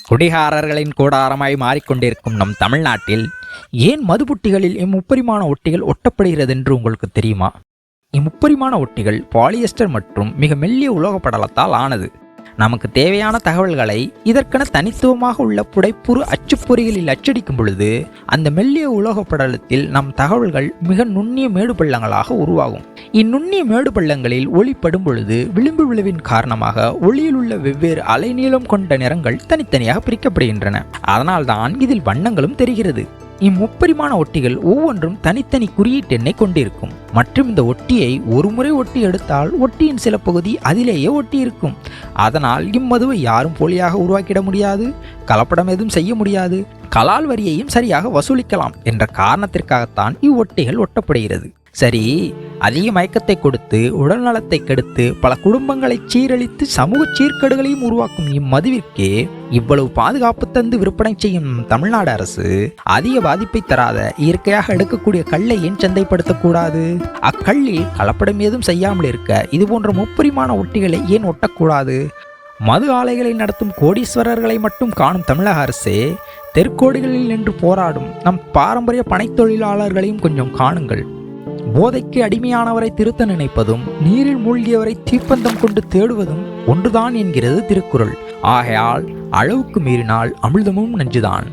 குடிகாரர்களின் கூடாரமாய் மாறிக்கொண்டிருக்கும் நம் தமிழ்நாட்டில் ஏன் மதுபுட்டிகளில் இம்முப்பரிமாண ஒட்டிகள் ஒட்டப்படுகிறது என்று உங்களுக்கு தெரியுமா? இம்முப்பரிமாண ஒட்டிகள் பாலியஸ்டர் மற்றும் மிக மெல்லிய உலோக படலத்தால் ஆனது. நமக்கு தேவையான தகவல்களை இதற்கென தனித்துவமாக உள்ள புடைப்புறு அச்சுப்பொறிகளில் அச்சடிக்கும் பொழுது அந்த மெல்லிய உலோக படலத்தில் நம் தகவல்கள் மிக நுண்ணிய மேடு பள்ளங்களாக உருவாகும். இந்நுண்ணிய மேடு பள்ளங்களில் ஒளி படும் பொழுது விளிம்பு விளைவின் காரணமாக ஒளியில் உள்ள வெவ்வேறு அலைநீளம் கொண்ட நிறங்கள் தனித்தனியாக பிரிக்கப்படுகின்றன. அதனால்தான் இதில் வண்ணங்களும் தெரிகிறது. இம்முப்பரிமாண ஒட்டிகள் ஒவ்வொன்றும் தனித்தனி குறியீட்டு எண்ணை கொண்டிருக்கும். மற்றும் இந்த ஒட்டியை ஒரு முறை ஒட்டி எடுத்தால் ஒட்டியின் சில பகுதி அதிலேயே ஒட்டி இருக்கும். அதனால் இம்மதுவை யாரும் போலியாக உருவாக்கிட முடியாது, கலப்படம் எதுவும் செய்ய முடியாது, கலால் வரியையும் சரியாக வசூலிக்கலாம் என்ற காரணத்திற்காகத்தான் இவ்வொட்டிகள் ஒட்டப்படுகிறது. சரி, அதிக மயக்கத்தை கொடுத்து உடல் நலத்தை கெடுத்து பல குடும்பங்களை சீரழித்து சமூக சீர்கேடுகளையும் உருவாக்கும் இம்மதுவிற்கே இவ்வளவு பாதுகாப்பு தந்து விற்பனை செய்யும் தமிழ்நாடு அரசு அதிக பாதிப்பை தராத இயற்கையாக எடுக்கக்கூடிய கல்லை ஏன் சந்தைப்படுத்தக்கூடாது? அக்கல்லில் கலப்படம் ஏதும் செய்யாமல் இருக்க இதுபோன்ற முப்பரிமாண ஒட்டிகளை ஏன் ஒட்டக்கூடாது? மது ஆலைகளை நடத்தும் கோடீஸ்வரர்களை மட்டும் காணும் தமிழக அரசே, தெற்கோடிகளில் நின்று போராடும் நம் பாரம்பரிய பனைத்தொழிலாளர்களையும் கொஞ்சம் காணுங்கள். போதைக்கு அடிமையானவரை திருத்த நினைப்பதும் நீரில் மூழ்கியவரை தீப்பந்தம் கொண்டு தேடுவதும் ஒன்றுதான் என்கிறது திருக்குறள். ஆகையால் அளவுக்கு மீறினால் அமிர்தமும் நஞ்சுதான்.